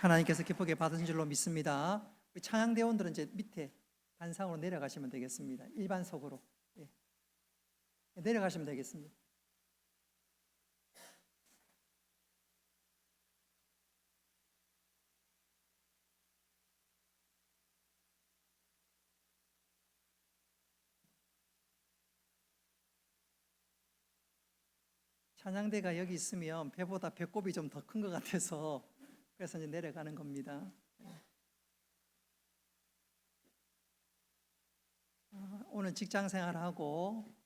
하나님께서 기쁘게 받으신 줄로 믿습니다. 우리 찬양대원들은 이제 밑에 단상으로 내려가시면 되겠습니다. 일반석으로 내려가시면 되겠습니다. 찬양대가 여기 있으면 배보다 배꼽이 좀 더 큰 것 같아서 그래서 이제 내려가는 겁니다. 오늘 직장 생활하고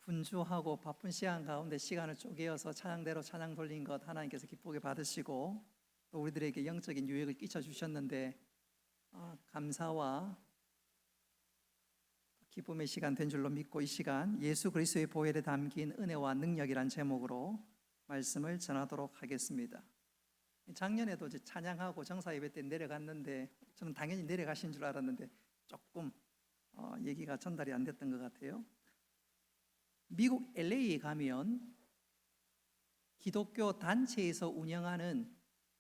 분주하고 바쁜 시간 가운데 시간을 쪼개어서 찬양대로 찬양 돌린 것 하나님께서 기쁘게 받으시고 또 우리들에게 영적인 유익을 끼쳐 주셨는데 감사와 기쁨의 시간 된 줄로 믿고 이 시간 예수 그리스도의 보혈에 담긴 은혜와 능력이란 제목으로 말씀을 전하도록 하겠습니다. 작년에도 이제 찬양하고 정사 예배 때 내려갔는데 저는 당연히 내려가신 줄 알았는데 조금 얘기가 전달이 안 됐던 것 같아요. 미국 LA에 가면 기독교 단체에서 운영하는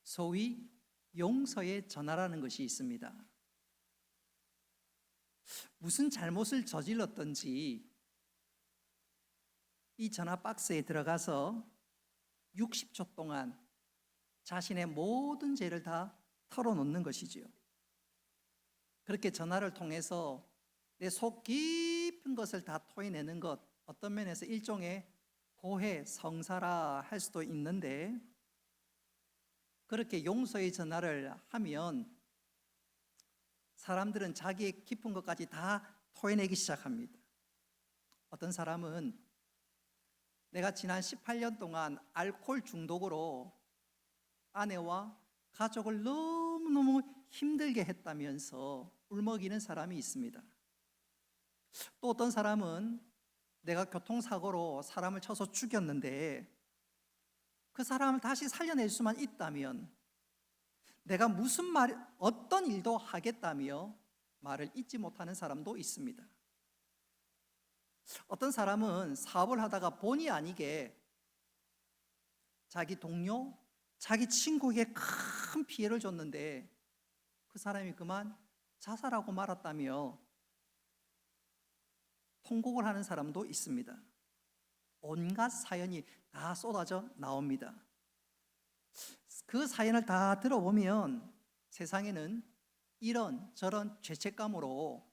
소위 용서의 전화라는 것이 있습니다. 무슨 잘못을 저질렀던지 이 전화 박스에 들어가서 60초 동안 자신의 모든 죄를 다 털어놓는 것이지요. 그렇게 전화를 통해서 내 속 깊은 것을 다 토해내는 것, 어떤 면에서 일종의 고해, 성사라 할 수도 있는데 그렇게 용서의 전화를 하면 사람들은 자기의 깊은 것까지 다 토해내기 시작합니다. 어떤 사람은 내가 지난 18년 동안 알코올 중독으로 아내와 가족을 너무너무 힘들게 했다면서 울먹이는 사람이 있습니다. 또 어떤 사람은 내가 교통사고로 사람을 쳐서 죽였는데 그 사람을 다시 살려낼 수만 있다면 내가 무슨 말, 어떤 일도 하겠다며 말을 잊지 못하는 사람도 있습니다. 어떤 사람은 사업을 하다가 본의 아니게 자기 동료, 자기 친구에게 큰 피해를 줬는데 그 사람이 그만 자살하고 말았다며 통곡을 하는 사람도 있습니다. 온갖 사연이 다 쏟아져 나옵니다. 그 사연을 다 들어보면 세상에는 이런 저런 죄책감으로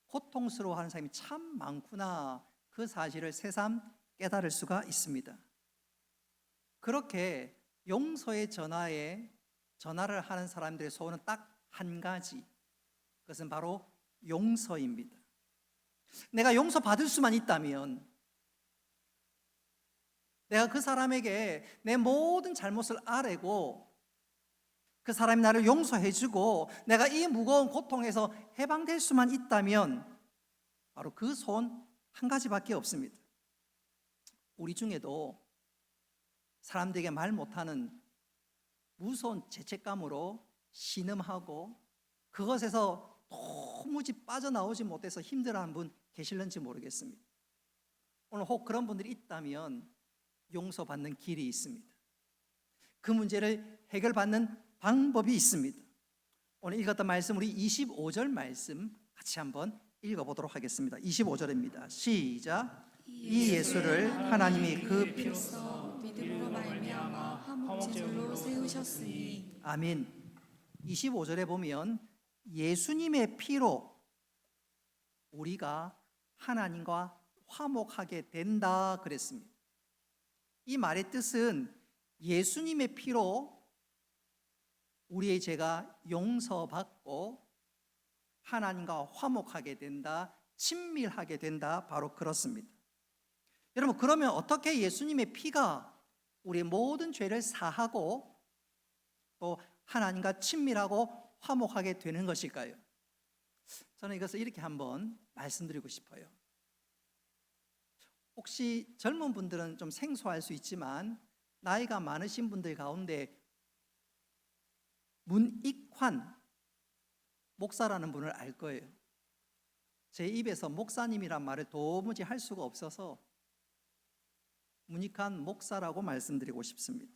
고통스러워하는 사람이 참 많구나, 그 사실을 새삼 깨달을 수가 있습니다. 그렇게 용서의 전화를 하는 사람들의 소원은 딱 한 가지, 그것은 바로 용서입니다. 내가 용서받을 수만 있다면, 내가 그 사람에게 내 모든 잘못을 아뢰고 그 사람이 나를 용서해주고 내가 이 무거운 고통에서 해방될 수만 있다면 바로 그 소원 한 가지밖에 없습니다. 우리 중에도 사람들에게 말 못하는 무서운 죄책감으로 신음하고 그것에서 도무지 빠져나오지 못해서 힘들어하는 분 계실는지 모르겠습니다. 오늘 혹 그런 분들이 있다면 용서받는 길이 있습니다. 그 문제를 해결받는 방법이 있습니다. 오늘 읽었던 말씀, 우리 25절 말씀 같이 한번 읽어보도록 하겠습니다. 25절입니다. 시작. 이 예수를 하나님이 그 피로써 믿음으로 말미암아 화목제물로 세우셨으니. 아멘. 25절에 보면 예수님의 피로 우리가 하나님과 화목하게 된다 그랬습니다. 이 말의 뜻은 예수님의 피로 우리의 죄가 용서받고 하나님과 화목하게 된다, 친밀하게 된다, 바로 그렇습니다. 여러분, 그러면 어떻게 예수님의 피가 우리의 모든 죄를 사하고 또 하나님과 친밀하고 화목하게 되는 것일까요? 저는 이것을 이렇게 한번 말씀드리고 싶어요. 혹시 젊은 분들은 좀 생소할 수 있지만 나이가 많으신 분들 가운데 문익환 목사라는 분을 알 거예요. 제 입에서 목사님이란 말을 도무지 할 수가 없어서 문익환 목사라고 말씀드리고 싶습니다.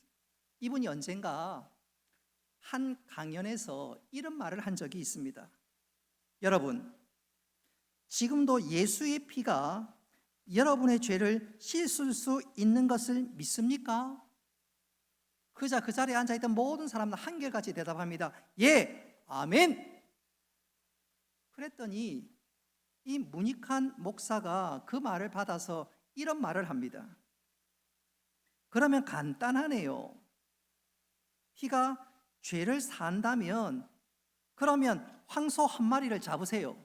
이분이 언젠가 한 강연에서 이런 말을 한 적이 있습니다. 여러분, 지금도 예수의 피가 여러분의 죄를 씻을 수 있는 것을 믿습니까? 그자 그 자리에 앉아있던 모든 사람들 한결같이 대답합니다. 예, 아멘. 그랬더니 이 문익한 목사가 그 말을 받아서 이런 말을 합니다. 그러면 간단하네요. 피가 죄를 산다면 그러면 황소 한 마리를 잡으세요.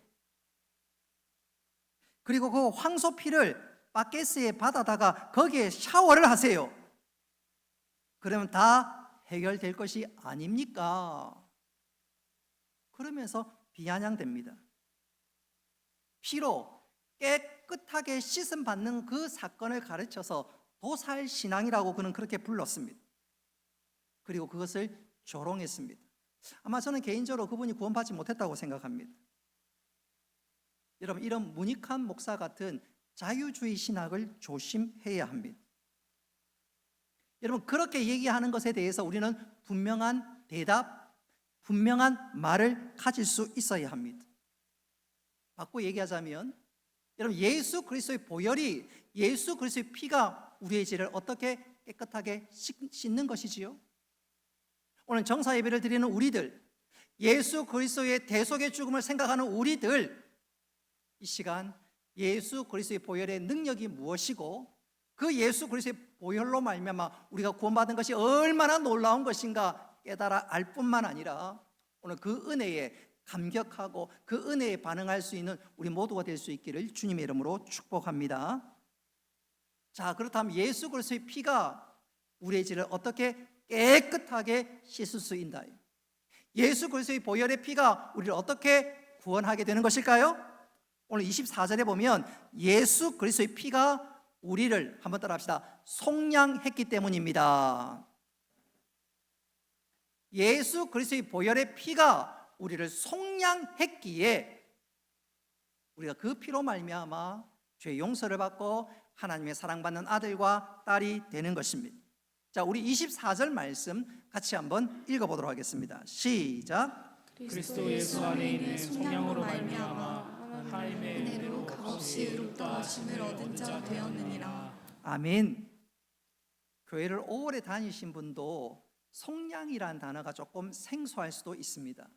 그리고 그 황소 피를 바켓에 받아다가 거기에 샤워를 하세요. 그러면 다 해결될 것이 아닙니까? 그러면서 비아냥됩니다. 피로 깨끗하게 씻음 받는 그 사건을 가르쳐서 도살신앙이라고 그는 그렇게 불렀습니다. 그리고 그것을 조롱했습니다. 아마 저는 개인적으로 그분이 구원받지 못했다고 생각합니다. 여러분, 이런 문익한 목사 같은 자유주의 신학을 조심해야 합니다. 여러분, 그렇게 얘기하는 것에 대해서 우리는 분명한 대답, 분명한 말을 가질 수 있어야 합니다. 바꿔 얘기하자면, 여러분, 예수 그리스도의 보혈이, 예수 그리스도의 피가 우리의 죄를 어떻게 깨끗하게 씻는 것이지요? 오늘 정사 예배를 드리는 우리들, 예수 그리스도의 대속의 죽음을 생각하는 우리들, 이 시간 예수 그리스도의 보혈의 능력이 무엇이고 그 예수 그리스도의 보혈로 말미암아 우리가 구원받은 것이 얼마나 놀라운 것인가 깨달아 알 뿐만 아니라 오늘 그 은혜에 감격하고 그 은혜에 반응할 수 있는 우리 모두가 될 수 있기를 주님의 이름으로 축복합니다. 자, 그렇다면 예수 그리스도의 피가 우리의 죄를 어떻게 깨끗하게 씻을 수 있나요? 예수 그리스도의 보혈의 피가 우리를 어떻게 구원하게 되는 것일까요? 오늘 24절에 보면 예수 그리스도의 피가 우리를 한번 따라합시다. 속량했기 때문입니다. 예수 그리스도의 보혈의 피가 우리를 속량했기에 우리가 그 피로 말미암아 죄 용서를 받고 하나님의 사랑받는 아들과 딸이 되는 것입니다. 자, 우리 24절 말씀 같이 한번 읽어보도록 하겠습니다. 시작. 그리스도 예수 안에 있는 속량으로 말미암아 하나님의 은혜로 값없이 의롭다 하심을 얻은 자 되었느니라. 아멘. 교회를 오래 다니신 분도 속량이라는 단어가 조금 생소할 수도 있습니다.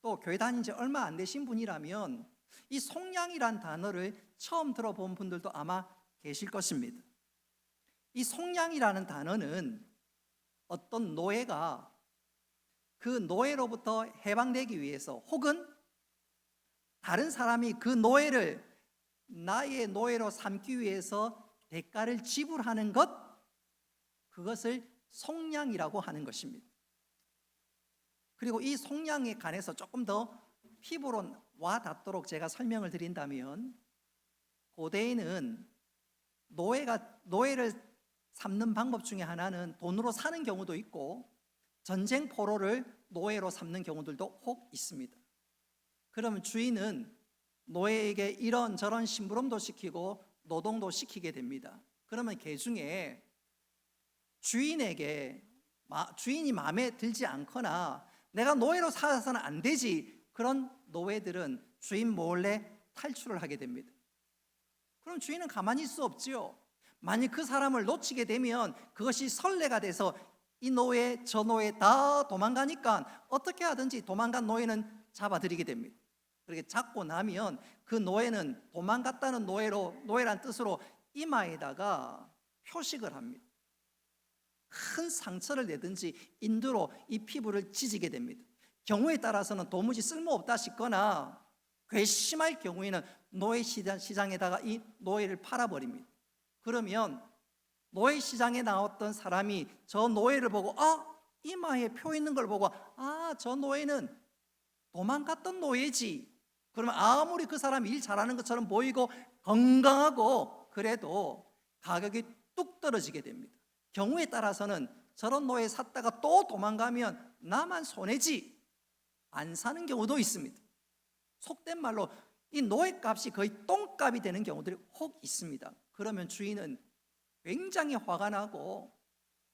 또 교회 다닌 지 얼마 안 되신 분이라면 이 속량이라는 단어를 처음 들어본 분들도 아마 계실 것입니다. 이 속량이라는 단어는 어떤 노예가 그 노예로부터 해방되기 위해서 혹은 다른 사람이 그 노예를 나의 노예로 삼기 위해서 대가를 지불하는 것, 그것을 속량이라고 하는 것입니다. 그리고 이 속량에 관해서 조금 더 피부로 와 닿도록 제가 설명을 드린다면, 고대에는 노예를 삼는 방법 중에 하나는 돈으로 사는 경우도 있고 전쟁 포로를 노예로 삼는 경우들도 혹 있습니다. 그러면 주인은 노예에게 이런저런 심부름도 시키고 노동도 시키게 됩니다. 그러면 그 중에 주인이 마음에 들지 않거나 내가 노예로 살아서는 안 되지, 그런 노예들은 주인 몰래 탈출을 하게 됩니다. 그럼 주인은 가만히 있을 수 없지요. 만약 그 사람을 놓치게 되면 그것이 선례가 돼서 이 노예 저 노예 다 도망가니까 어떻게 하든지 도망간 노예는 잡아들이게 됩니다. 그렇게 잡고 나면 그 노예는 도망갔다는 노예란 뜻으로 이마에다가 표식을 합니다. 큰 상처를 내든지 인두로 이 피부를 찢게 됩니다. 경우에 따라서는 도무지 쓸모없다 싶거나 괘씸할 경우에는 노예 시장에다가 이 노예를 팔아버립니다. 그러면 노예 시장에 나왔던 사람이 저 노예를 보고 이마에 표 있는 걸 보고 저 노예는 도망갔던 노예지. 그러면 아무리 그 사람이 일 잘하는 것처럼 보이고 건강하고 그래도 가격이 뚝 떨어지게 됩니다. 경우에 따라서는 저런 노예 샀다가 또 도망가면 나만 손해지, 안 사는 경우도 있습니다. 속된 말로 이 노예값이 거의 똥값이 되는 경우들이 혹 있습니다. 그러면 주인은 굉장히 화가 나고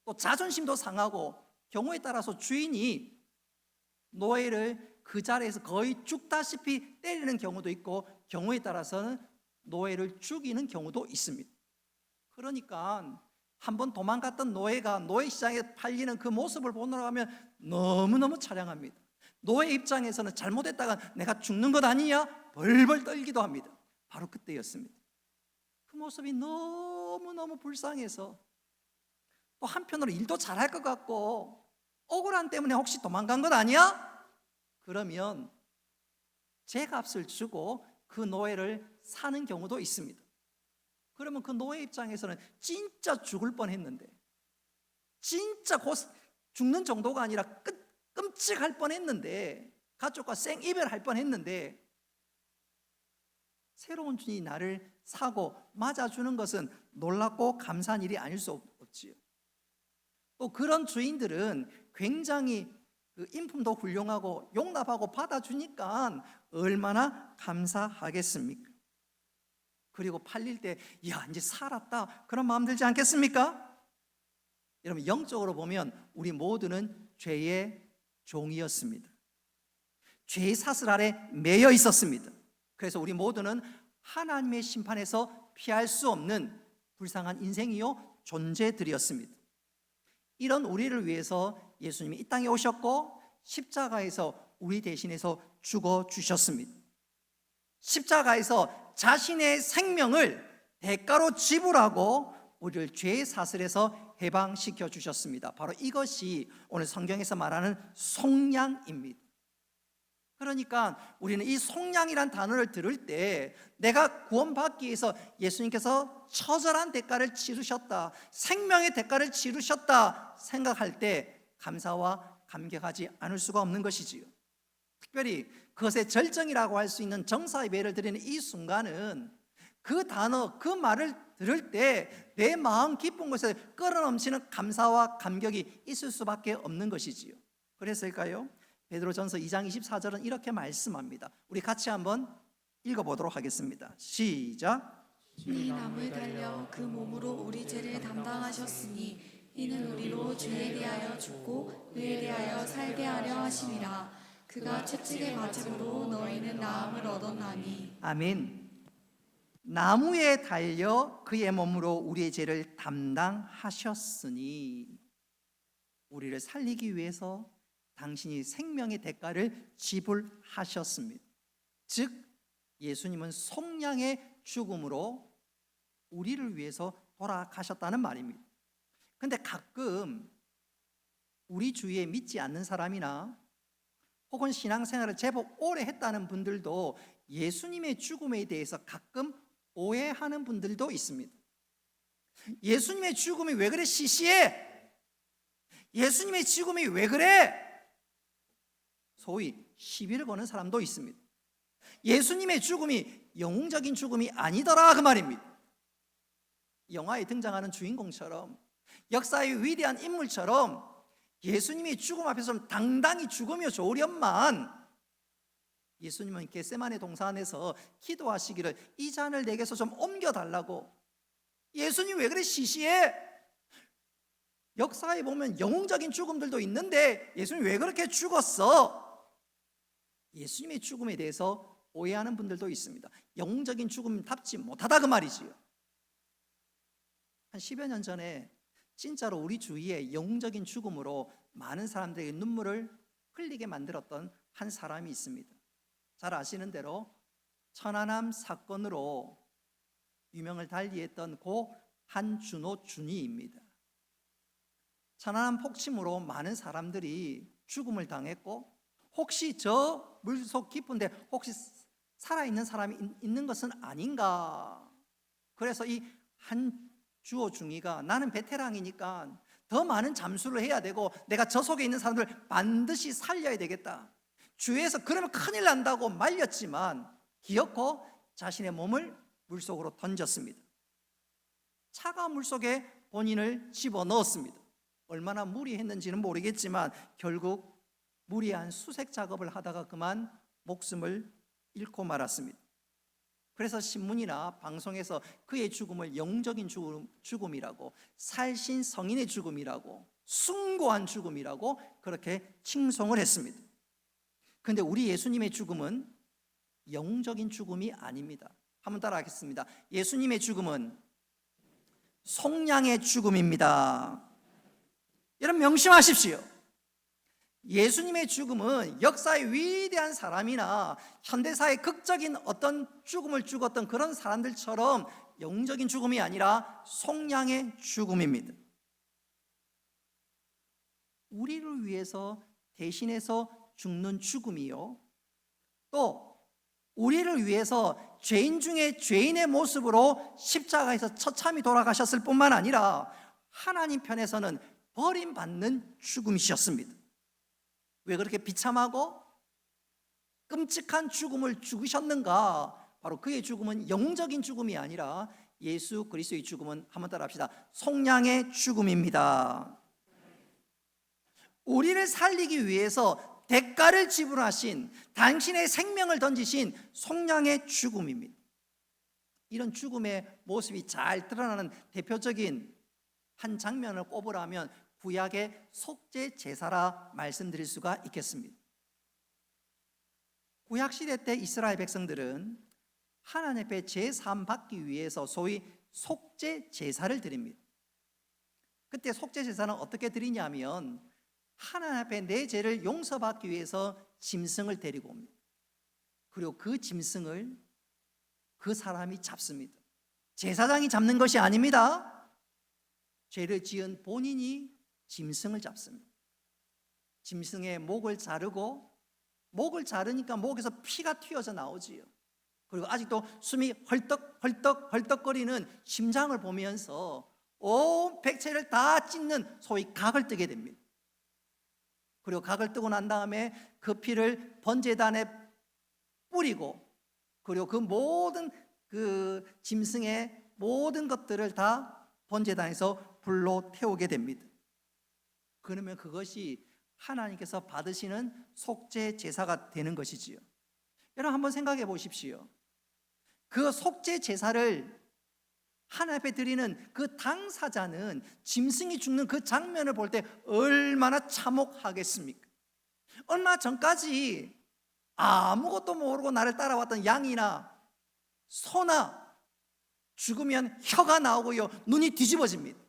또 자존심도 상하고, 경우에 따라서 주인이 노예를 그 자리에서 거의 죽다시피 때리는 경우도 있고, 경우에 따라서는 노예를 죽이는 경우도 있습니다. 그러니까 한번 도망갔던 노예가 노예 시장에 팔리는 그 모습을 보러 가면 너무너무 차량합니다. 노예 입장에서는 잘못했다가 내가 죽는 것 아니냐 벌벌 떨기도 합니다. 바로 그때였습니다. 그 모습이 너무너무 불쌍해서, 또 한편으로 일도 잘할 것 같고 억울한 때문에 혹시 도망간 것 아니야? 그러면 제값을 주고 그 노예를 사는 경우도 있습니다. 그러면 그 노예 입장에서는 진짜 죽을 뻔했는데, 진짜 곧 죽는 정도가 아니라 끔찍할 뻔했는데, 가족과 생이별할 뻔했는데, 새로운 주인이 나를 사고 맞아주는 것은 놀랍고 감사한 일이 아닐 수 없지요. 또 그런 주인들은 굉장히 그 인품도 훌륭하고 용납하고 받아주니까 얼마나 감사하겠습니까? 그리고 팔릴 때 야 이제 살았다 그런 마음 들지 않겠습니까? 여러분, 영적으로 보면 우리 모두는 죄의 종이었습니다. 죄의 사슬 아래 매여 있었습니다. 그래서 우리 모두는 하나님의 심판에서 피할 수 없는 불쌍한 인생이요 존재들이었습니다. 이런 우리를 위해서 예수님이 이 땅에 오셨고 십자가에서 우리 대신해서 죽어주셨습니다. 십자가에서 자신의 생명을 대가로 지불하고 우리를 죄의 사슬에서 해방시켜 주셨습니다. 바로 이것이 오늘 성경에서 말하는 속량입니다. 그러니까 우리는 이 속량이란 단어를 들을 때 내가 구원받기 위해서 예수님께서 처절한 대가를 치르셨다, 생명의 대가를 치르셨다 생각할 때 감사와 감격하지 않을 수가 없는 것이지요. 특별히 그것의 절정이라고 할 수 있는 정사 예배를 드리는 이 순간은 그 단어, 그 말을 들을 때 내 마음 깊은 곳에 끌어넘치는 감사와 감격이 있을 수밖에 없는 것이지요. 그랬을까요? 베드로전서 2장 24절은 이렇게 말씀합니다. 우리 같이 한번 읽어보도록 하겠습니다. 시작. 이 나무에 달려 그 몸으로 우리 죄를 담당하셨으니 이는 우리로 죄에 대하여 죽고 의에 대하여 살게 하려 하심이라. 그가 채찍에 맞음으로 너희는 나음을 얻었나니. 아멘. 나무에 달려 그의 몸으로 우리의 죄를 담당하셨으니, 우리를 살리기 위해서 당신이 생명의 대가를 지불하셨습니다. 즉 예수님은 속량의 죽음으로 우리를 위해서 돌아가셨다는 말입니다. 그런데 가끔 우리 주위에 믿지 않는 사람이나 혹은 신앙생활을 제법 오래 했다는 분들도 예수님의 죽음에 대해서 가끔 오해하는 분들도 있습니다. 예수님의 죽음이 왜 그래 시시해? 예수님의 죽음이 왜 그래? 소위 시비를 거는 사람도 있습니다. 예수님의 죽음이 영웅적인 죽음이 아니더라 그 말입니다. 영화에 등장하는 주인공처럼, 역사의 위대한 인물처럼 예수님이 죽음 앞에서 좀 당당히 죽으며 좋으련만, 예수님은 겟세마네 동산에서 기도하시기를 이 잔을 내게서 좀 옮겨달라고. 예수님 왜 그래 시시해? 역사에 보면 영웅적인 죽음들도 있는데 예수님 왜 그렇게 죽었어? 예수님의 죽음에 대해서 오해하는 분들도 있습니다. 영웅적인 죽음답지 못하다 그 말이지요. 한 10여 년 전에 진짜로 우리 주위에 영웅적인 죽음으로 많은 사람들에게 눈물을 흘리게 만들었던 한 사람이 있습니다. 잘 아시는 대로 천안함 사건으로 유명을 달리했던 고 한준호 준이입니다. 천안함 폭침으로 많은 사람들이 죽음을 당했고, 혹시 저 물속 깊은데 혹시 살아있는 사람이 있는 것은 아닌가. 그래서 이 한주호 중이가 나는 베테랑이니까 더 많은 잠수를 해야 되고 내가 저 속에 있는 사람들을 반드시 살려야 되겠다. 주위에서 그러면 큰일 난다고 말렸지만 기어코 자신의 몸을 물속으로 던졌습니다. 차가운 물속에 본인을 집어넣었습니다. 얼마나 무리했는지는 모르겠지만 결국 무리한 수색 작업을 하다가 그만 목숨을 잃고 말았습니다. 그래서 신문이나 방송에서 그의 죽음을 영적인 죽음이라고, 살신 성인의 죽음이라고, 숭고한 죽음이라고 그렇게 칭송을 했습니다. 그런데 우리 예수님의 죽음은 영적인 죽음이 아닙니다. 한번 따라하겠습니다. 예수님의 죽음은 속량의 죽음입니다. 여러분 명심하십시오. 예수님의 죽음은 역사의 위대한 사람이나 현대사의 극적인 어떤 죽음을 죽었던 그런 사람들처럼 영적인 죽음이 아니라 속량의 죽음입니다. 우리를 위해서 대신해서 죽는 죽음이요, 또 우리를 위해서 죄인 중에 죄인의 모습으로 십자가에서 처참히 돌아가셨을 뿐만 아니라 하나님 편에서는 버림받는 죽음이셨습니다. 왜 그렇게 비참하고 끔찍한 죽음을 죽으셨는가? 바로 그의 죽음은 영적인 죽음이 아니라 예수 그리스도의 죽음은, 한번 따라 합시다, 속량의 죽음입니다. 우리를 살리기 위해서 대가를 지불하신, 당신의 생명을 던지신 속량의 죽음입니다. 이런 죽음의 모습이 잘 드러나는 대표적인 한 장면을 꼽으라면 구약의 속죄 제사라 말씀드릴 수가 있겠습니다. 구약 시대 때 이스라엘 백성들은 하나님 앞에 제사함 받기 위해서 소위 속죄 제사를 드립니다. 그때 속죄 제사는 어떻게 드리냐면 하나님 앞에 내 죄를 용서받기 위해서 짐승을 데리고 옵니다. 그리고 그 짐승을 그 사람이 잡습니다. 제사장이 잡는 것이 아닙니다. 죄를 지은 본인이 짐승을 잡습니다. 짐승의 목을 자르고, 목을 자르니까 목에서 피가 튀어져 나오지요. 그리고 아직도 숨이 헐떡헐떡거리는 심장을 보면서 온 백체를 다 찢는 소위 각을 뜨게 됩니다. 그리고 각을 뜨고 난 다음에 그 피를 번제단에 뿌리고, 그리고 그 모든 그 짐승의 모든 것들을 다 번제단에서 불로 태우게 됩니다. 그러면 그것이 하나님께서 받으시는 속죄 제사가 되는 것이지요. 여러분 한번 생각해 보십시오. 그 속죄 제사를 하나님 앞에 드리는 그 당사자는 짐승이 죽는 그 장면을 볼 때 얼마나 참혹하겠습니까? 얼마 전까지 아무것도 모르고 나를 따라왔던 양이나 소나 죽으면 혀가 나오고요, 눈이 뒤집어집니다.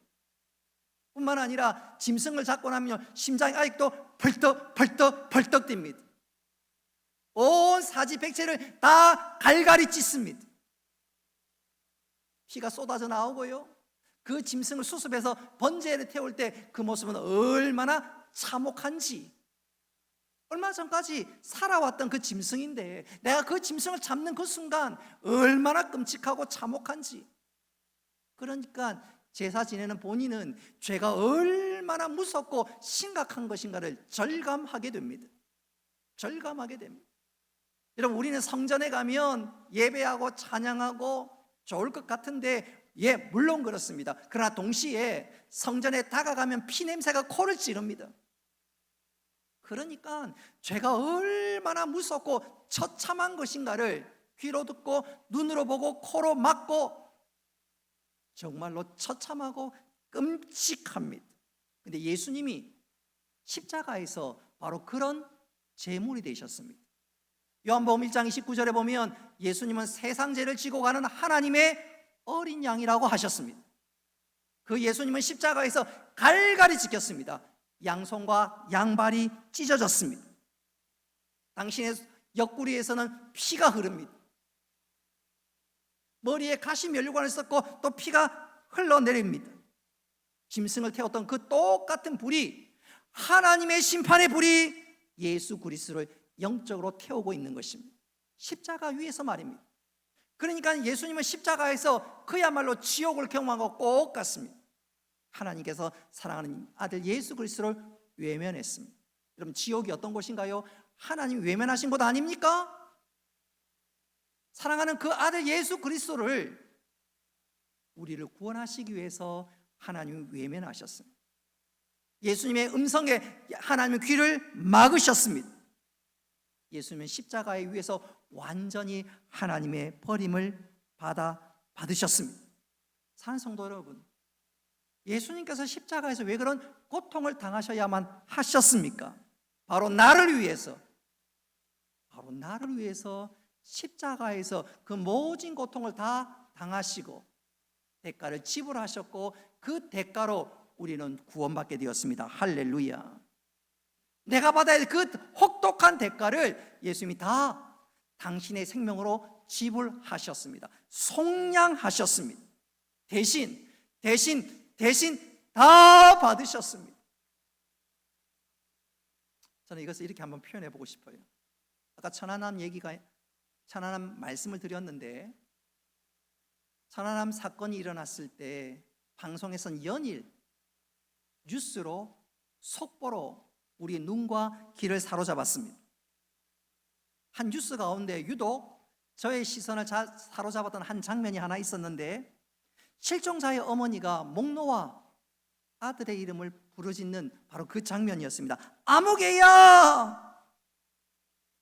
뿐만 아니라 짐승을 잡고 나면 심장이 아직도 벌떡 뜁니다. 온 사지백체를 다 갈갈이 찢습니다. 피가 쏟아져 나오고요, 그 짐승을 수습해서 번제를 태울 때 그 모습은 얼마나 참혹한지, 얼마 전까지 살아왔던 그 짐승인데 내가 그 짐승을 잡는 그 순간 얼마나 끔찍하고 참혹한지. 그러니까 제사 지내는 본인은 죄가 얼마나 무섭고 심각한 것인가를 절감하게 됩니다. 절감하게 됩니다. 여러분, 우리는 성전에 가면 예배하고 찬양하고 좋을 것 같은데, 예, 물론 그렇습니다. 그러나 동시에 성전에 다가가면 피냄새가 코를 찌릅니다. 그러니까 죄가 얼마나 무섭고 처참한 것인가를 귀로 듣고 눈으로 보고 코로 맡고 정말로 처참하고 끔찍합니다. 그런데 예수님이 십자가에서 바로 그런 제물이 되셨습니다. 요한복음 1장 29절에 보면 예수님은 세상 죄를 지고 가는 하나님의 어린 양이라고 하셨습니다. 그 예수님은 십자가에서 갈갈이 찢겼습니다. 양손과 양발이 찢어졌습니다. 당신의 옆구리에서는 피가 흐릅니다. 머리에 가시 면류관을 썼고 또 피가 흘러내립니다. 짐승을 태웠던 그 똑같은 불이, 하나님의 심판의 불이 예수 그리스도를 영적으로 태우고 있는 것입니다. 십자가 위에서 말입니다. 그러니까 예수님은 십자가에서 그야말로 지옥을 경험한 것 꼭 같습니다. 하나님께서 사랑하는 아들 예수 그리스도를 외면했습니다. 여러분, 지옥이 어떤 곳인가요? 하나님 외면하신 곳 아닙니까? 사랑하는 그 아들 예수 그리스도를 우리를 구원하시기 위해서 하나님이 외면하셨습니다. 예수님의 음성에 하나님의 귀를 막으셨습니다. 예수님은 십자가에 위해서 완전히 하나님의 버림을 받으셨습니다. 사랑하는 성도 여러분, 예수님께서 십자가에서 왜 그런 고통을 당하셔야만 하셨습니까? 바로 나를 위해서 십자가에서 그 모진 고통을 다 당하시고 대가를 지불하셨고, 그 대가로 우리는 구원받게 되었습니다. 할렐루야. 내가 받아야 할 그 혹독한 대가를 예수님이 다 당신의 생명으로 지불하셨습니다. 속량하셨습니다. 대신 다 받으셨습니다. 저는 이것을 이렇게 한번 표현해 보고 싶어요. 아까 천안함 말씀을 드렸는데, 천안함 사건이 일어났을 때 방송에선 연일 뉴스로 속보로 우리의 눈과 귀를 사로잡았습니다. 한 뉴스 가운데 유독 저의 시선을 사로잡았던 한 장면이 하나 있었는데, 실종자의 어머니가 목 놓아 아들의 이름을 부르짖는 바로 그 장면이었습니다. 아무개야,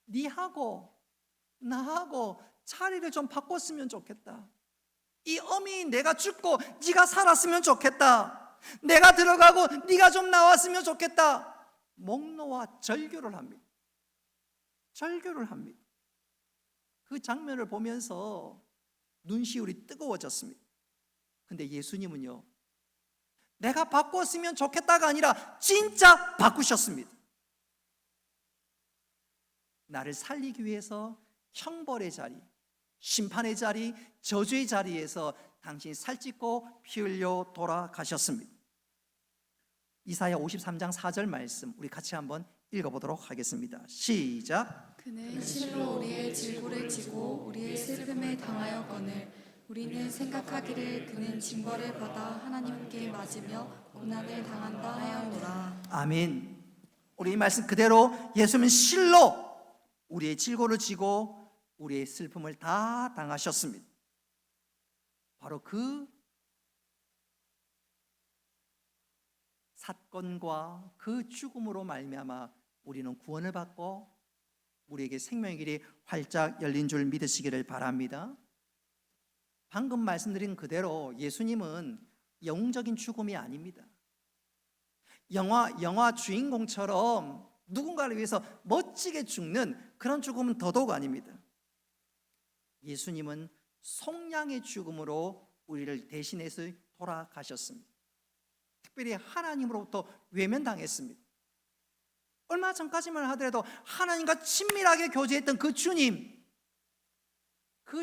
니하고 나하고 자리를 좀 바꿨으면 좋겠다. 이 어미 내가 죽고 네가 살았으면 좋겠다. 내가 들어가고 네가 좀 나왔으면 좋겠다. 목 놓아 절규를 합니다. 그 장면을 보면서 눈시울이 뜨거워졌습니다. 근데 예수님은요, 내가 바꿨으면 좋겠다가 아니라 진짜 바꾸셨습니다. 나를 살리기 위해서 형벌의 자리, 심판의 자리, 저주의 자리에서 당신이 살찌고 피 흘려 돌아가셨습니다. 이사야 53장 4절 말씀 우리 같이 한번 읽어보도록 하겠습니다. 시작. 그는 실로 우리의 질고를 지고 우리의 슬픔에 당하였거늘 우리는 생각하기를 그는 징벌을 받아 하나님께 맞으며 고난을 당한다 하였노라. 아멘. 우리 이 말씀 그대로 예수님은 실로 우리의 질고를 지고 우리의 슬픔을 다 당하셨습니다. 바로 그 사건과 그 죽음으로 말미암아 우리는 구원을 받고 우리에게 생명의 길이 활짝 열린 줄 믿으시기를 바랍니다. 방금 말씀드린 그대로 예수님은 영웅적인 죽음이 아닙니다. 영화 주인공처럼 누군가를 위해서 멋지게 죽는 그런 죽음은 더더욱 아닙니다. 예수님은 속량의 죽음으로 우리를 대신해서 돌아가셨습니다. 특별히 하나님으로부터 외면당했습니다. 얼마 전까지만 하더라도 하나님과 친밀하게 교제했던 그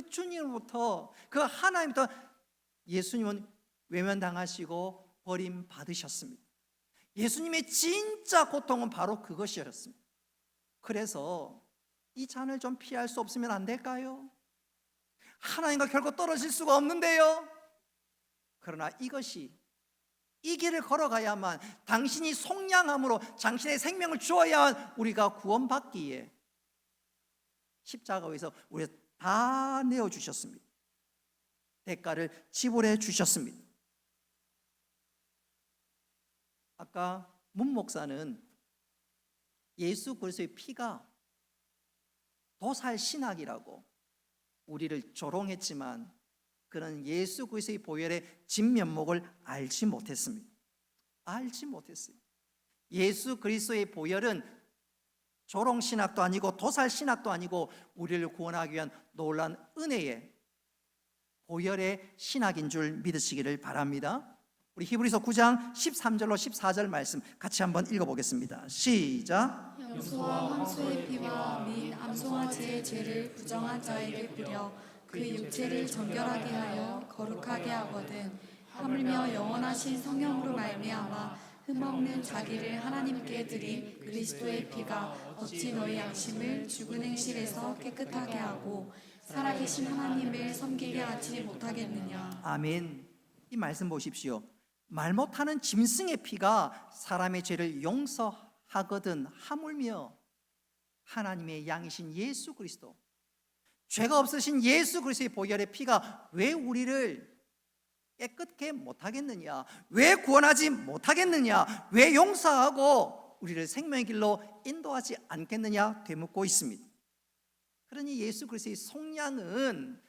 주님으로부터, 그 하나님부터 예수님은 외면당하시고 버림받으셨습니다. 예수님의 진짜 고통은 바로 그것이었습니다. 그래서 이 잔을 좀 피할 수 없으면 안 될까요? 하나님과 결코 떨어질 수가 없는데요. 그러나 이 길을 걸어가야만, 당신이 속량함으로 당신의 생명을 주어야만 우리가 구원받기에 십자가에서 우리가 다 내어주셨습니다. 대가를 지불해 주셨습니다. 아까 문 목사는 예수 그리스도의 피가 도살 신학이라고 우리를 조롱했지만, 그는 예수 그리스도의 보혈의 진면목을 알지 못했습니다. 예수 그리스도의 보혈은 조롱 신학도 아니고 도살 신학도 아니고 우리를 구원하기 위한 놀라운 은혜의 보혈의 신학인 줄 믿으시기를 바랍니다. 우리 히브리서 9장 13절로 14절 말씀 같이 한번 읽어보겠습니다. 시작. 염소와 황소의 피와 및 암송아지의 죄를 부정한 자에게 뿌려 그 육체를 정결하게 하여 거룩하게 하거든 하물며 영원하신 성령으로 말미암아 흠없는 자기를 하나님께 드린 그리스도의 피가 어찌 너희 양심을 죽은 행실에서 깨끗하게 하고 살아계신 하나님을 섬기게 하지 못하겠느냐. 아멘. 이 말씀 보십시오. 말 못하는 짐승의 피가 사람의 죄를 용서하거든 하물며 하나님의 양이신 예수 그리스도, 죄가 없으신 예수 그리스도의 보혈의 피가 왜 우리를 깨끗게 못하겠느냐, 왜 구원하지 못하겠느냐, 왜 용서하고 우리를 생명의 길로 인도하지 않겠느냐 되묻고 있습니다. 그러니 예수 그리스도의 속량은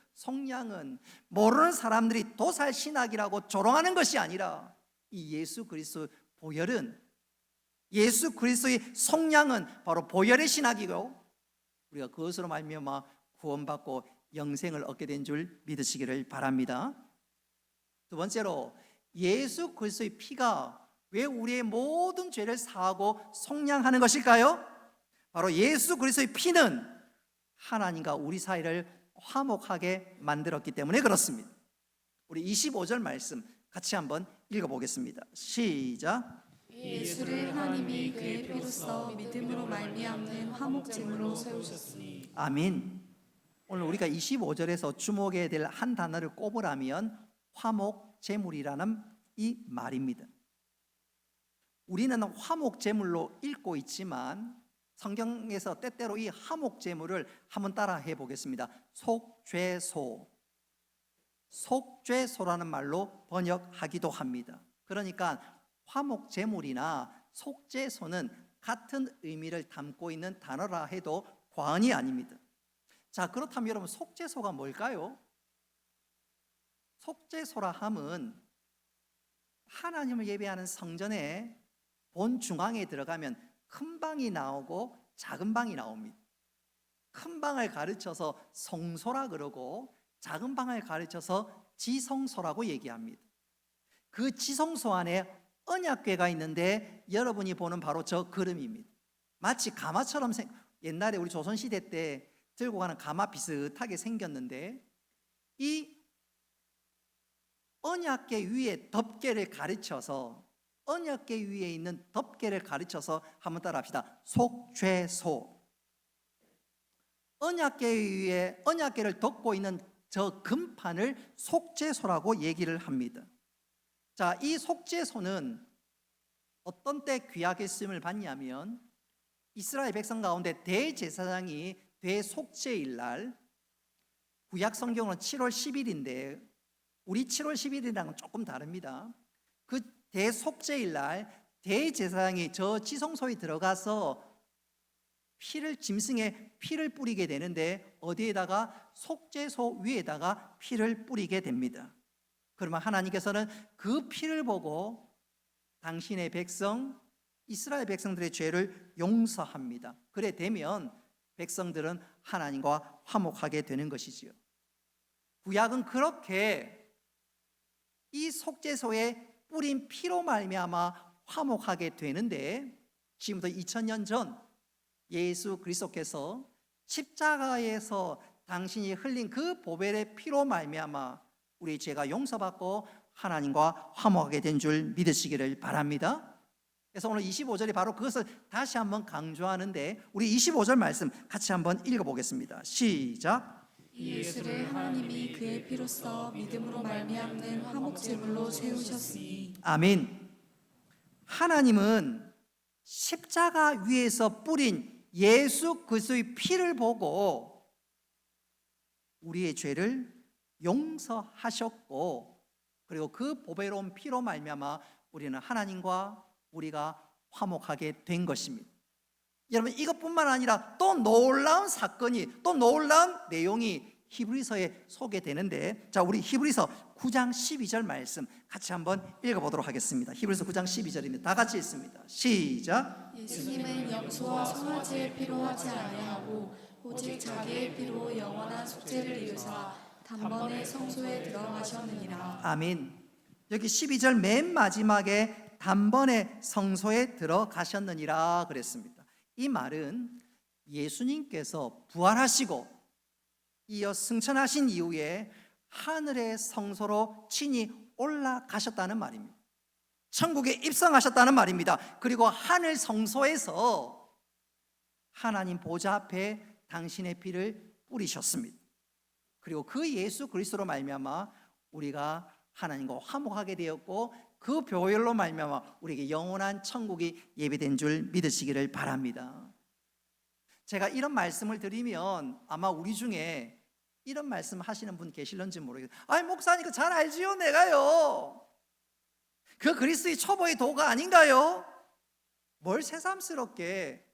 모르는 사람들이 도살 신학이라고 조롱하는 것이 아니라 이 예수 그리스도 보혈은, 예수 그리스도의 속량은 바로 보혈의 신학이고 우리가 그것으로 말미암아 구원받고 영생을 얻게 된 줄 믿으시기를 바랍니다. 두 번째로, 예수 그리스도의 피가 왜 우리의 모든 죄를 사하고 속량하는 것일까요? 바로 예수 그리스도의 피는 하나님과 우리 사이를 화목하게 만들었기 때문에 그렇습니다. 우리 25절 말씀 같이 한번 읽어보겠습니다. 시작. 예수를 하나님이 그의 피로써 믿음으로 말미암는 화목제물로 세우셨으니. 아멘. 오늘 우리가 25절에서 주목해야 될 한 단어를 꼽으라면 화목제물이라는 이 말입니다. 우리는 화목제물로 읽고 있지만 성경에서 때때로 이 화목제물을 한번 따라 해보겠습니다. 속죄소라는 말로 번역하기도 합니다. 그러니까 화목제물이나 속죄소는 같은 의미를 담고 있는 단어라 해도 과언이 아닙니다. 자, 그렇다면 여러분, 속죄소가 뭘까요? 속죄소라 함은 하나님을 예배하는 성전에 본 중앙에 들어가면 큰 방이 나오고 작은 방이 나옵니다. 큰 방을 가르쳐서 성소라 그러고 작은 방을 가르쳐서 지성소라고 얘기합니다. 그 지성소 안에 언약궤가 있는데 여러분이 보는 바로 저 그림입니다. 마치 가마처럼 옛날에 우리 조선시대 때 들고 가는 가마 비슷하게 생겼는데 이 언약궤 위에 덮개를 가르쳐서, 언약궤 위에 있는 덮개를 가르쳐서 한번 따라 합시다. 속죄소. 언약궤 위에 언약궤를 덮고 있는 저 금판을 속죄소라고 얘기를 합니다. 자, 이 속죄소는 어떤 때 귀하게 쓰임을 받냐면 이스라엘 백성 가운데 대제사장이 대속죄일 날, 구약 성경은 7월 10일인데 우리 7월 10일이랑은 조금 다릅니다. 그 대속죄일 날 대제사장이 저 지성소에 들어가서 짐승의 피를 뿌리게 되는데 어디에다가? 속죄소 위에다가 피를 뿌리게 됩니다. 그러면 하나님께서는 그 피를 보고 당신의 백성, 이스라엘 백성들의 죄를 용서합니다. 그래 되면 백성들은 하나님과 화목하게 되는 것이지요. 구약은 그렇게 이 속죄소에 뿌린 피로 말미암아 화목하게 되는데 지금부터 2000년 전 예수 그리스도께서 십자가에서 당신이 흘린 그 보혈의 피로 말미암아 우리의 죄가 용서받고 하나님과 화목하게 된 줄 믿으시기를 바랍니다. 그래서 오늘 25절이 바로 그것을 다시 한번 강조하는데 우리 25절 말씀 같이 한번 읽어보겠습니다. 시작. 예수를 하나님이 그의 피로써 믿음으로 말미암는 화목제물로 세우셨으니. 아멘. 하나님은 십자가 위에서 뿌린 예수 그리스도의 피를 보고 우리의 죄를 용서하셨고, 그리고 그 보배로운 피로 말미암아 우리는 하나님과 우리가 화목하게 된 것입니다. 여러분, 이것뿐만 아니라 또 놀라운 사건이, 또 놀라운 내용이 히브리서에 소개되는데, 자, 우리 히브리서 9장 12절 말씀 같이 한번 읽어보도록 하겠습니다. 히브리서 9장 12절입니다. 다 같이 읽습니다. 시작. 예수님은 염소와 송아지의 피로 하지 아니하고 오직 자기의 피로 영원한 속죄를 이루사 단번에 성소에 들어가셨느니라. 아멘. 여기 12절 맨 마지막에 단번에 성소에 들어가셨느니라 그랬습니다. 이 말은 예수님께서 부활하시고 이어 승천하신 이후에 하늘의 성소로 친히 올라가셨다는 말입니다. 천국에 입성하셨다는 말입니다. 그리고 하늘 성소에서 하나님 보좌 앞에 당신의 피를 뿌리셨습니다. 그리고 그 예수 그리스도로 말미암아 우리가 하나님과 화목하게 되었고 그 보혈로 말미암아 우리에게 영원한 천국이 예비된 줄 믿으시기를 바랍니다. 제가 이런 말씀을 드리면 아마 우리 중에 이런 말씀 하시는 분 계실런지 모르겠어요. 아니 목사님 그 잘 알지요 내가요. 그 그리스도의 초보의 도가 아닌가요? 뭘 새삼스럽게.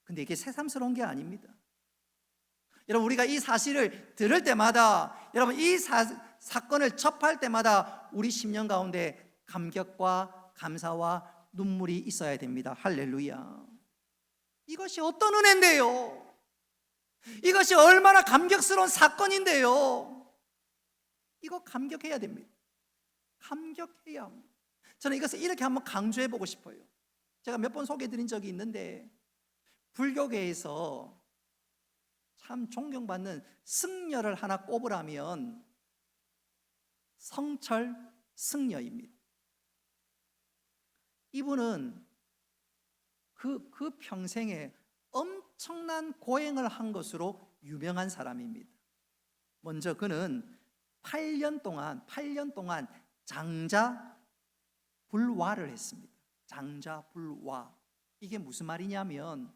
근데 이게 새삼스러운 게 아닙니다. 여러분, 우리가 이 사실을 들을 때마다, 여러분, 이 사건을 접할 때마다 우리 심령 가운데 감격과 감사와 눈물이 있어야 됩니다. 할렐루야. 이것이 어떤 은혜인데요. 이것이 얼마나 감격스러운 사건인데요. 이거 감격해야 됩니다. 감격해야 합니다. 저는 이것을 이렇게 한번 강조해 보고 싶어요. 제가 몇 번 소개해 드린 적이 있는데, 불교계에서 참 존경받는 승려를 하나 꼽으라면 성철 승려입니다. 이분은 그 평생에 엄청난 고행을 한 것으로 유명한 사람입니다. 먼저 그는 8년 동안 장자불화를 했습니다. 장자불화. 이게 무슨 말이냐면,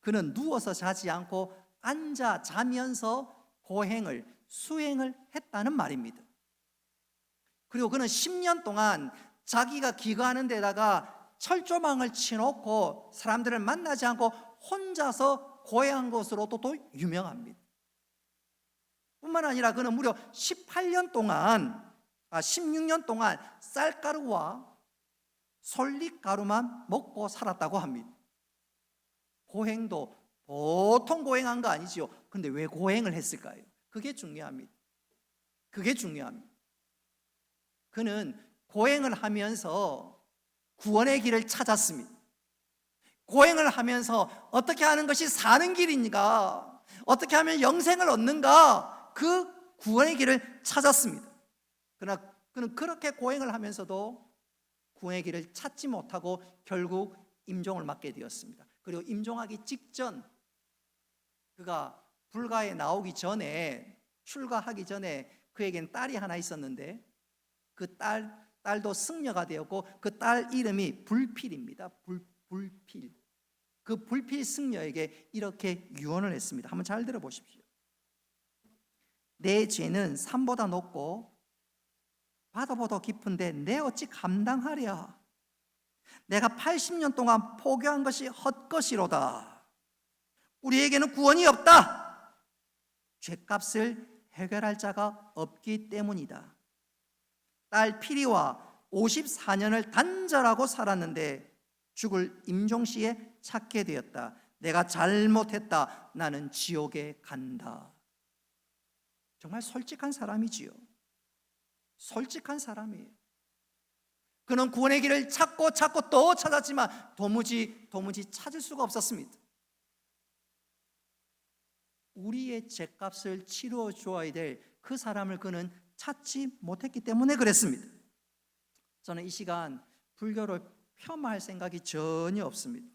그는 누워서 자지 않고 앉아 자면서 고행을 수행을 했다는 말입니다. 그리고 그는 10년 동안 자기가 기거하는 데다가 철조망을 치놓고 사람들을 만나지 않고 혼자서 고행한 것으로도 또 유명합니다. 뿐만 아니라 그는 무려 16년 동안 쌀가루와 솔잎가루만 먹고 살았다고 합니다. 고행도 보통 고행한 거 아니지요. 그런데 왜 고행을 했을까요? 그게 중요합니다. 그는 고행을 하면서 구원의 길을 찾았습니다. 고행을 하면서 어떻게 하는 것이 사는 길인가, 어떻게 하면 영생을 얻는가, 그 구원의 길을 찾았습니다. 그러나 그는 그렇게 고행을 하면서도 구원의 길을 찾지 못하고 결국 임종을 맞게 되었습니다. 그리고 임종하기 직전, 그가 불가에 나오기 전에, 출가하기 전에 그에겐 딸이 하나 있었는데, 그 딸도 승려가 되었고, 그 딸 이름이 불필입니다. 불필. 그 불필 승려에게 이렇게 유언을 했습니다. 한번 잘 들어보십시오. 내 죄는 산보다 높고 바다보다 깊은데 내 어찌 감당하랴. 내가 80년 동안 포교한 것이 헛것이로다. 우리에게는 구원이 없다. 죄값을 해결할 자가 없기 때문이다. 딸 피리와 54년을 단절하고 살았는데 죽을 임종시에 찾게 되었다. 내가 잘못했다. 나는 지옥에 간다. 정말 솔직한 사람이지요. 솔직한 사람이에요. 그는 구원의 길을 찾고 또 찾았지만 도무지 찾을 수가 없었습니다. 우리의 죄값을 치루어 주어야 될 그 사람을 그는 찾지 못했기 때문에 그랬습니다. 저는 이 시간 불교를 폄하할 생각이 전혀 없습니다.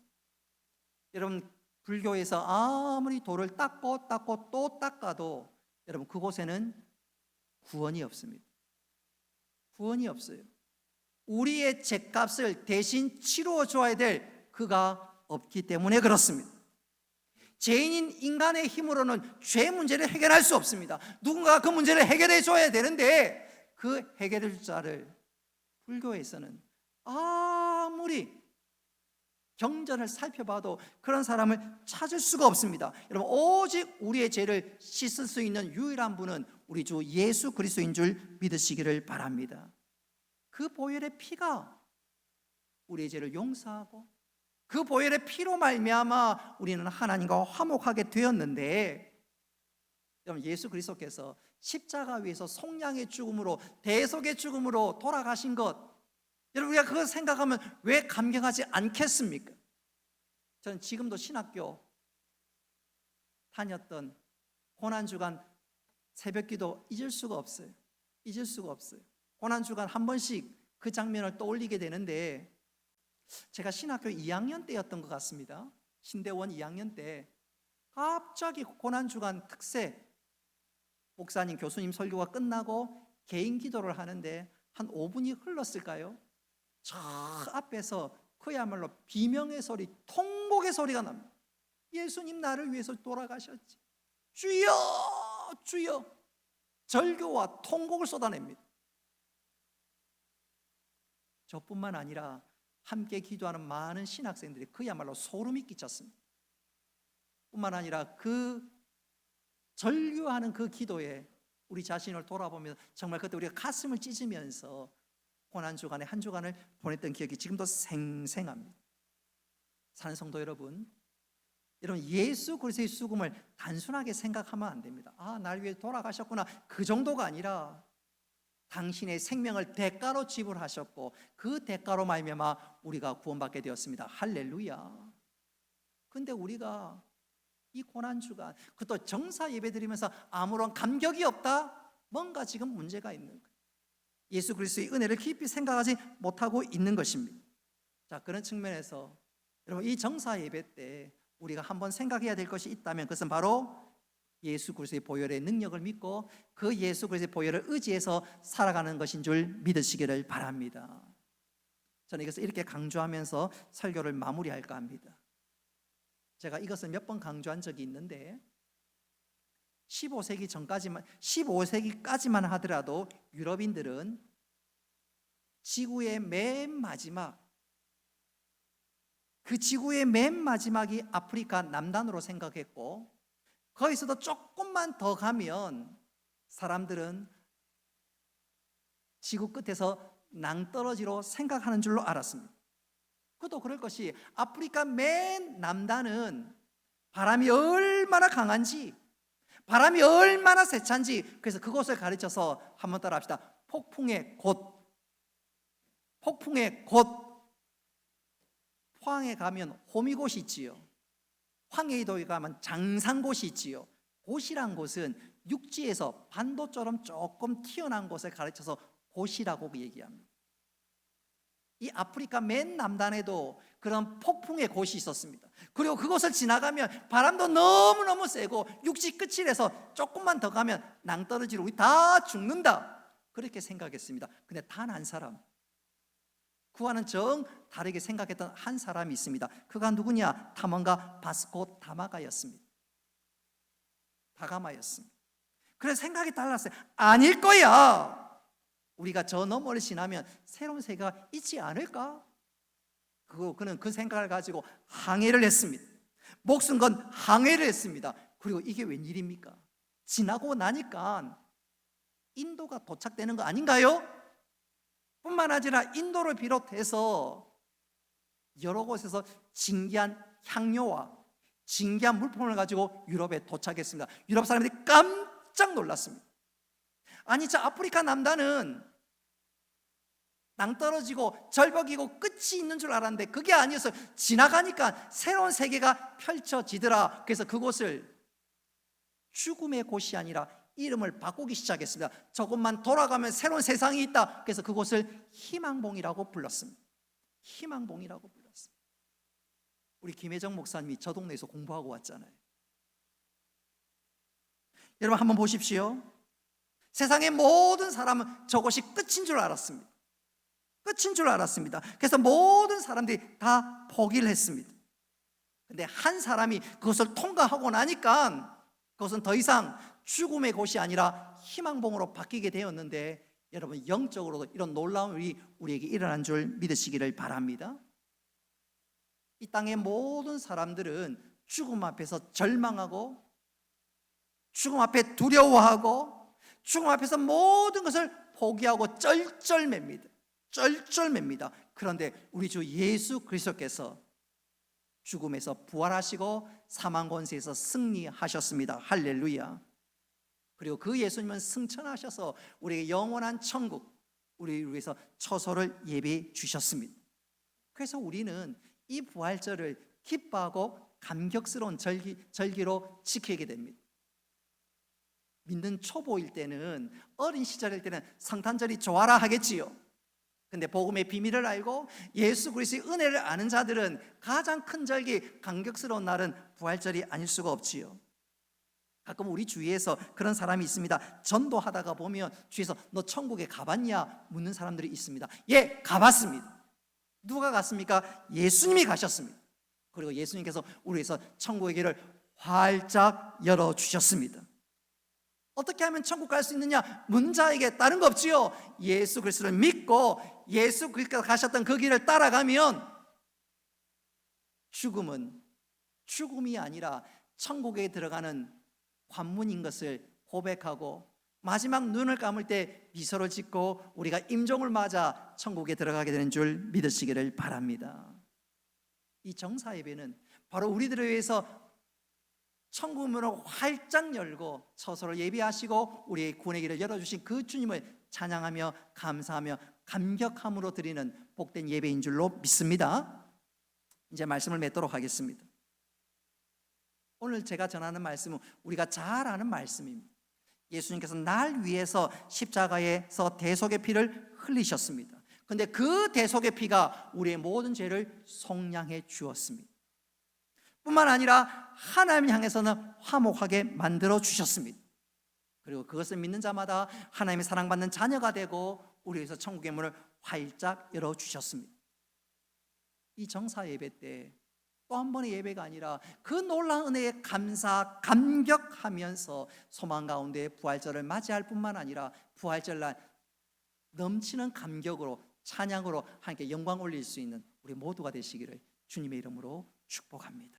여러분, 불교에서 아무리 돌을 닦고 또 닦아도 여러분, 그곳에는 구원이 없습니다. 구원이 없어요. 우리의 죄값을 대신 치루어 줘야 될 그가 없기 때문에 그렇습니다. 죄인인 인간의 힘으로는 죄 문제를 해결할 수 없습니다. 누군가 그 문제를 해결해 줘야 되는데, 그 해결해 줄 자를 불교에서는 아무리 경전을 살펴봐도 그런 사람을 찾을 수가 없습니다. 여러분, 오직 우리의 죄를 씻을 수 있는 유일한 분은 우리 주 예수 그리스도인 줄 믿으시기를 바랍니다. 그 보혈의 피가 우리의 죄를 용서하고, 그 보혈의 피로 말미암아 우리는 하나님과 화목하게 되었는데, 여러분, 예수 그리스도께서 십자가 위에서 속량의 죽음으로, 대속의 죽음으로 돌아가신 것, 여러분, 우리가 그걸 생각하면 왜 감격하지 않겠습니까? 저는 지금도 신학교 다녔던 고난주간 새벽기도 잊을 수가 없어요. 고난주간 한 번씩 그 장면을 떠올리게 되는데, 제가 신학교 2학년 때였던 것 같습니다. 신대원 2학년 때 갑자기 고난주간 특세 목사님, 교수님 설교가 끝나고 개인 기도를 하는데 한 5분이 흘렀을까요? 저 앞에서 그야말로 비명의 소리, 통곡의 소리가 납니다. 예수님 나를 위해서 돌아가셨지. 주여, 주여. 절규와 통곡을 쏟아냅니다. 저뿐만 아니라 함께 기도하는 많은 신학생들이 그야말로 소름이 끼쳤습니다. 뿐만 아니라 그 절규하는 그 기도에 우리 자신을 돌아보면서 정말 그때 우리가 가슴을 찢으면서 고난 주간에 한 주간을 보냈던 기억이 지금도 생생합니다. 사는 성도 여러분, 예수 그리스도의 수금을 단순하게 생각하면 안 됩니다. 날 위해 돌아가셨구나, 그 정도가 아니라 당신의 생명을 대가로 지불하셨고 그 대가로 말미암아 우리가 구원받게 되었습니다. 할렐루야. 근데 우리가 이 고난주간, 그것도 정사 예배 드리면서 아무런 감격이 없다? 뭔가 지금 문제가 있는 거예요. 예수 그리스도의 은혜를 깊이 생각하지 못하고 있는 것입니다. 자, 그런 측면에서 여러분, 이 정사 예배 때 우리가 한번 생각해야 될 것이 있다면 그것은 바로 예수 그리스도의 보혈의 능력을 믿고 그 예수 그리스도의 보혈을 의지해서 살아가는 것인 줄 믿으시기를 바랍니다. 저는 이것을 이렇게 강조하면서 설교를 마무리할까 합니다. 제가 이것을 몇 번 강조한 적이 있는데 15세기까지만 하더라도 유럽인들은 지구의 맨 마지막, 그 지구의 맨 마지막이 아프리카 남단으로 생각했고 거기서도 조금만 더 가면 사람들은 지구 끝에서 낭떠러지로 생각하는 줄로 알았습니다. 그것도 그럴 것이 아프리카 맨 남단은 바람이 얼마나 강한지, 바람이 얼마나 세찬지, 그래서 그곳을 가르쳐서 한번 따라 합시다. 폭풍의 곳. 폭풍의 곳. 포항에 가면 호미곶이 있지요. 황해도에 가면 장상곶이 있지요. 곶이란 곳은 육지에서 반도처럼 조금 튀어나온 곳을 가르쳐서 곶이라고 얘기합니다. 이 아프리카 맨 남단에도 그런 폭풍의 곳이 있었습니다. 그리고 그곳을 지나가면 바람도 너무너무 세고 육지 끝이라서 조금만 더 가면 낭떠러지로 우리 다 죽는다, 그렇게 생각했습니다. 근데 단 한 사람, 그와는 정 다르게 생각했던 한 사람이 있습니다. 그가 누구냐? 탐험가 바스코 다마가였습니다. 다가마였습니다. 그래서 생각이 달랐어요. 아닐 거야, 우리가 저 너머를 지나면 새로운 세계가 있지 않을까? 그는 그 생각을 가지고 항해를 했습니다. 목숨 건 항해를 했습니다. 그리고 이게 웬일입니까? 지나고 나니까 인도가 도착되는 거 아닌가요? 뿐만 아니라 인도를 비롯해서 여러 곳에서 진귀한 향료와 진귀한 물품을 가지고 유럽에 도착했습니다. 유럽 사람들이 깜짝 놀랐습니다. 아니, 저 아프리카 남단은 낭떠러지고 절벽이고 끝이 있는 줄 알았는데 그게 아니었어요. 지나가니까 새로운 세계가 펼쳐지더라. 그래서 그곳을 죽음의 곳이 아니라 이름을 바꾸기 시작했습니다. 조금만 돌아가면 새로운 세상이 있다. 그래서 그곳을 희망봉이라고 불렀습니다. 희망봉이라고 불렀습니다. 우리 김혜정 목사님이 저 동네에서 공부하고 왔잖아요. 여러분 한번 보십시오. 세상의 모든 사람은 저곳이 끝인 줄 알았습니다. 끝인 줄 알았습니다. 그래서 모든 사람들이 다 포기를 했습니다. 근데 한 사람이 그것을 통과하고 나니까 그것은 더 이상 죽음의 곳이 아니라 희망봉으로 바뀌게 되었는데, 여러분 영적으로도 이런 놀라운 일이 우리에게 일어난 줄 믿으시기를 바랍니다. 이 땅의 모든 사람들은 죽음 앞에서 절망하고 죽음 앞에 두려워하고 죽음 앞에서 모든 것을 포기하고 쩔쩔맵니다. 쩔쩔맵니다. 그런데 우리 주 예수 그리스도께서 죽음에서 부활하시고 사망 권세에서 승리하셨습니다. 할렐루야. 그리고 그 예수님은 승천하셔서 우리에게 영원한 천국, 우리를 위해서 처소를 예비해 주셨습니다. 그래서 우리는 이 부활절을 기뻐하고 감격스러운 절기로 지키게 됩니다. 믿는 초보일 때는, 어린 시절일 때는 성탄절이 좋아라 하겠지요. 근데 복음의 비밀을 알고 예수 그리스도의 은혜를 아는 자들은 가장 큰 절기, 감격스러운 날은 부활절이 아닐 수가 없지요. 가끔 우리 주위에서 그런 사람이 있습니다. 전도하다가 보면 주위에서 너 천국에 가봤냐 묻는 사람들이 있습니다. 예, 가봤습니다. 누가 갔습니까? 예수님이 가셨습니다. 그리고 예수님께서 우리 위해서 천국의 길을 활짝 열어주셨습니다. 어떻게 하면 천국 갈 수 있느냐 묻는 자에게 다른 거 없지요. 예수 그리스도를 믿고 예수 그리스도가 가셨던 그 길을 따라가면 죽음은 죽음이 아니라 천국에 들어가는 관문인 것을 고백하고 마지막 눈을 감을 때 미소를 짓고 우리가 임종을 맞아 천국에 들어가게 되는 줄 믿으시기를 바랍니다. 이 정사 예배는 바로 우리들을 위해서 천국 문을 활짝 열고 처소를 예비하시고 우리의 구원의 길을 열어주신 그 주님을 찬양하며 감사하며 감격함으로 드리는 복된 예배인 줄로 믿습니다. 이제 말씀을 맺도록 하겠습니다. 오늘 제가 전하는 말씀은 우리가 잘 아는 말씀입니다. 예수님께서 날 위해서 십자가에서 대속의 피를 흘리셨습니다. 그런데 그 대속의 피가 우리의 모든 죄를 속량해 주었습니다. 뿐만 아니라 하나님을 향해서는 화목하게 만들어 주셨습니다. 그리고 그것을 믿는 자마다 하나님의 사랑받는 자녀가 되고 우리 위해서 천국의 문을 활짝 열어주셨습니다. 이 정사 예배 때 또 한 번의 예배가 아니라 그 놀라운 은혜에 감격하면서 소망 가운데 부활절을 맞이할 뿐만 아니라 부활절날 넘치는 감격으로 찬양으로 하나님께 영광 올릴 수 있는 우리 모두가 되시기를 주님의 이름으로 축복합니다.